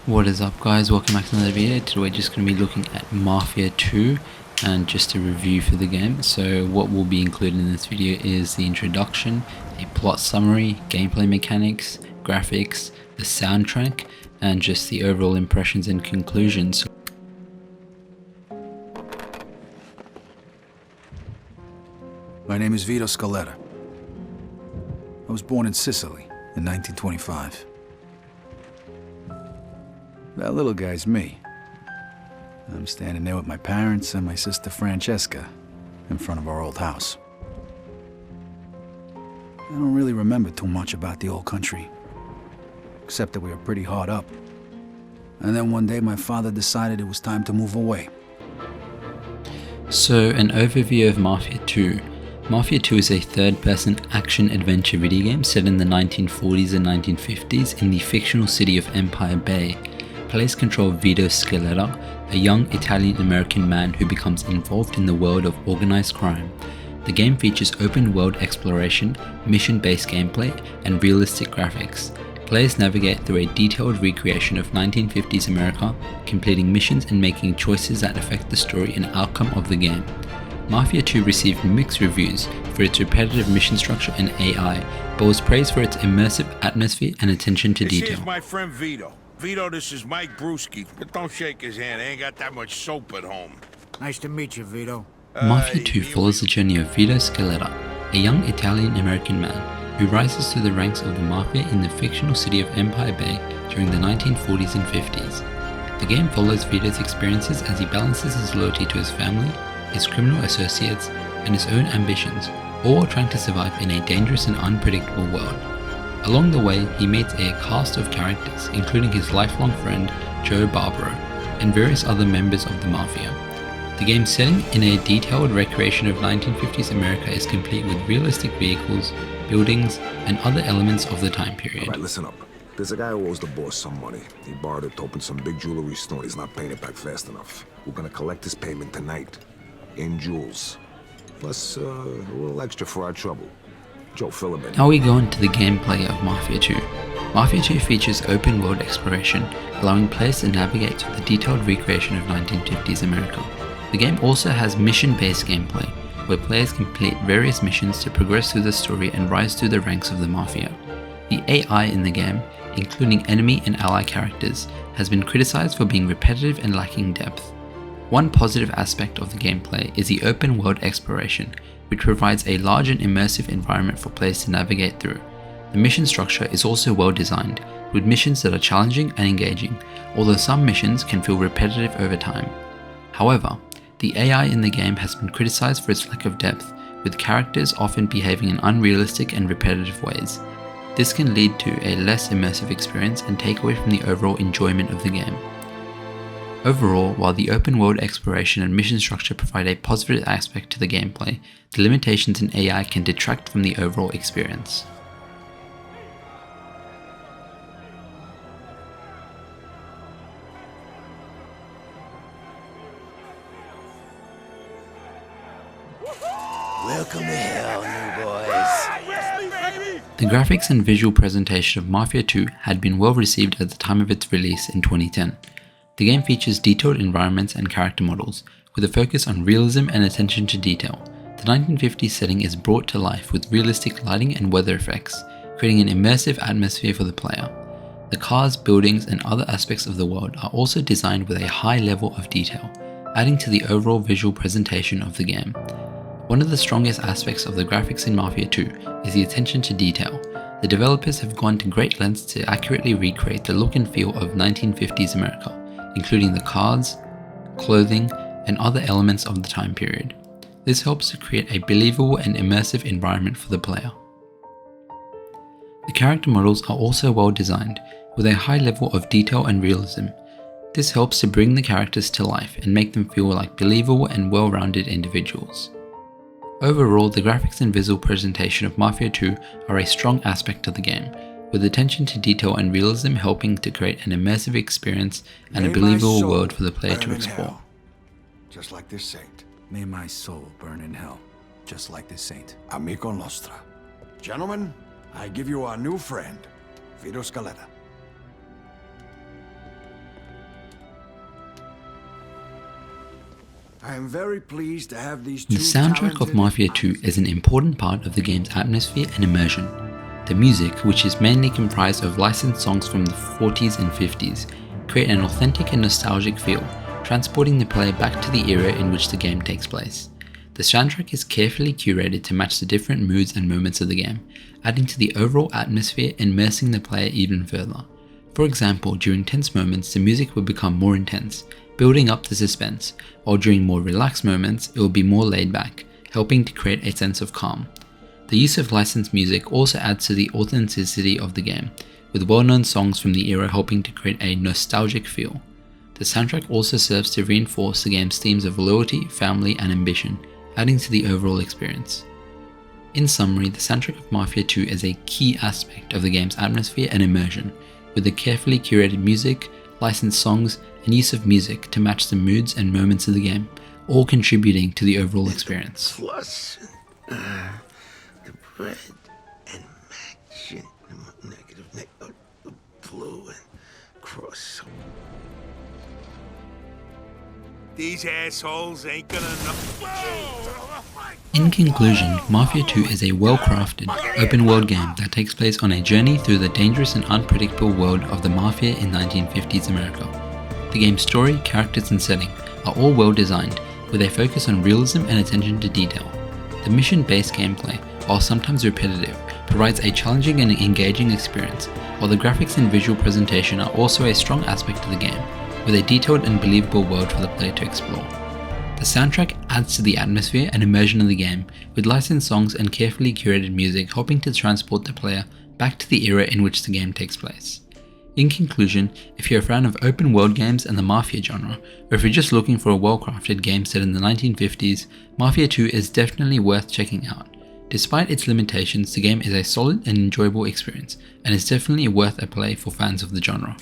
What is up guys, welcome back to another video. Today we're just going to be looking at Mafia 2 and just a review for the game. So what will be included in this video is the introduction, a plot summary, gameplay mechanics, graphics, the soundtrack, and just the overall impressions and conclusions. My name is Vito Scaletta. I was born in Sicily in 1925. That little guy's me. I'm standing there with my parents and my sister Francesca in front of our old house. I don't really remember too much about the old country, except that we were pretty hard up. And then one day my father decided it was time to move away. So an overview of Mafia 2. Mafia 2 is a third-person action-adventure video game set in the 1940s and 1950s in the fictional city of Empire Bay. Players control Vito Scaletta, a young Italian-American man who becomes involved in the world of organized crime. The game features open-world exploration, mission-based gameplay, and realistic graphics. Players navigate through a detailed recreation of 1950s America, completing missions and making choices that affect the story and outcome of the game. Mafia 2 received mixed reviews for its repetitive mission structure and AI, but was praised for its immersive atmosphere and attention to detail. This is my friend Vito. Vito, this is Mike Brewski, but don't shake his hand. I ain't got that much soap at home. Nice to meet you, Vito. Mafia 2 follows the journey of Vito Scaletta, a young Italian-American man who rises through the ranks of the Mafia in the fictional city of Empire Bay during the 1940s and 50s. The game follows Vito's experiences as he balances his loyalty to his family, his criminal associates, and his own ambitions, all while trying to survive in a dangerous and unpredictable world. Along the way, he meets a cast of characters, including his lifelong friend, Joe Barbaro, and various other members of the Mafia. The game's setting in a detailed recreation of 1950s America is complete with realistic vehicles, buildings, and other elements of the time period. Alright, listen up. There's a guy who owes the boss some money. He borrowed it to open some big jewelry store. He's not paying it back fast enough. We're gonna collect his payment tonight, in jewels. Plus, a little extra for our trouble. Joe, fill him in. Now we go into the gameplay of Mafia 2. Mafia 2 features open world exploration, allowing players to navigate through the detailed recreation of 1950s America. The game also has mission-based gameplay, where players complete various missions to progress through the story and rise through the ranks of the Mafia. The AI in the game, including enemy and ally characters, has been criticized for being repetitive and lacking depth. One positive aspect of the gameplay is the open world exploration, which provides a large and immersive environment for players to navigate through. The mission structure is also well designed, with missions that are challenging and engaging, although some missions can feel repetitive over time. However, the AI in the game has been criticized for its lack of depth, with characters often behaving in unrealistic and repetitive ways. This can lead to a less immersive experience and take away from the overall enjoyment of the game. Overall, while the open world exploration and mission structure provide a positive aspect to the gameplay, the limitations in AI can detract from the overall experience. Welcome to hell, new boys. The graphics and visual presentation of Mafia 2 had been well received at the time of its release in 2010. The game features detailed environments and character models, with a focus on realism and attention to detail. The 1950s setting is brought to life with realistic lighting and weather effects, creating an immersive atmosphere for the player. The cars, buildings, and other aspects of the world are also designed with a high level of detail, adding to the overall visual presentation of the game. One of the strongest aspects of the graphics in Mafia 2 is the attention to detail. The developers have gone to great lengths to accurately recreate the look and feel of 1950s America, including the cars, clothing, and other elements of the time period. This helps to create a believable and immersive environment for the player. The character models are also well designed, with a high level of detail and realism. This helps to bring the characters to life and make them feel like believable and well-rounded individuals. Overall, the graphics and visual presentation of Mafia 2 are a strong aspect of the game, with attention to detail and realism helping to create an immersive experience and a believable world for the player to explore. Just like this saint. May my soul burn in hell, just like this saint. Amico nostra. Gentlemen, I give you our new friend, Vito Scaletta. I am very pleased to have these The soundtrack of Mafia II is an important part of the game's atmosphere and immersion. The music, which is mainly comprised of licensed songs from the 40s and 50s, create an authentic and nostalgic feel, transporting the player back to the era in which the game takes place. The soundtrack is carefully curated to match the different moods and moments of the game, adding to the overall atmosphere and immersing the player even further. For example, during tense moments, the music will become more intense, building up the suspense, while during more relaxed moments, it will be more laid back, helping to create a sense of calm. The use of licensed music also adds to the authenticity of the game, with well-known songs from the era helping to create a nostalgic feel. The soundtrack also serves to reinforce the game's themes of loyalty, family, and ambition, adding to the overall experience. In summary, the soundtrack of Mafia II is a key aspect of the game's atmosphere and immersion, with the carefully curated music, licensed songs, and use of music to match the moods and moments of the game, all contributing to the overall experience. Plus, the bread and matching negative blue and cross. These assholes ain't gonna know. In conclusion, Mafia II is a well-crafted, open-world game that takes place on a journey through the dangerous and unpredictable world of the Mafia in 1950s America. The game's story, characters, and setting are all well-designed, with a focus on realism and attention to detail. The mission-based gameplay, while sometimes repetitive, provides a challenging and engaging experience, while the graphics and visual presentation are also a strong aspect of the game, with a detailed and believable world for the player to explore. The soundtrack adds to the atmosphere and immersion of the game, with licensed songs and carefully curated music helping to transport the player back to the era in which the game takes place. In conclusion, if you're a fan of open world games and the Mafia genre, or if you're just looking for a well-crafted game set in the 1950s, Mafia II is definitely worth checking out. Despite its limitations, the game is a solid and enjoyable experience, and is definitely worth a play for fans of the genre.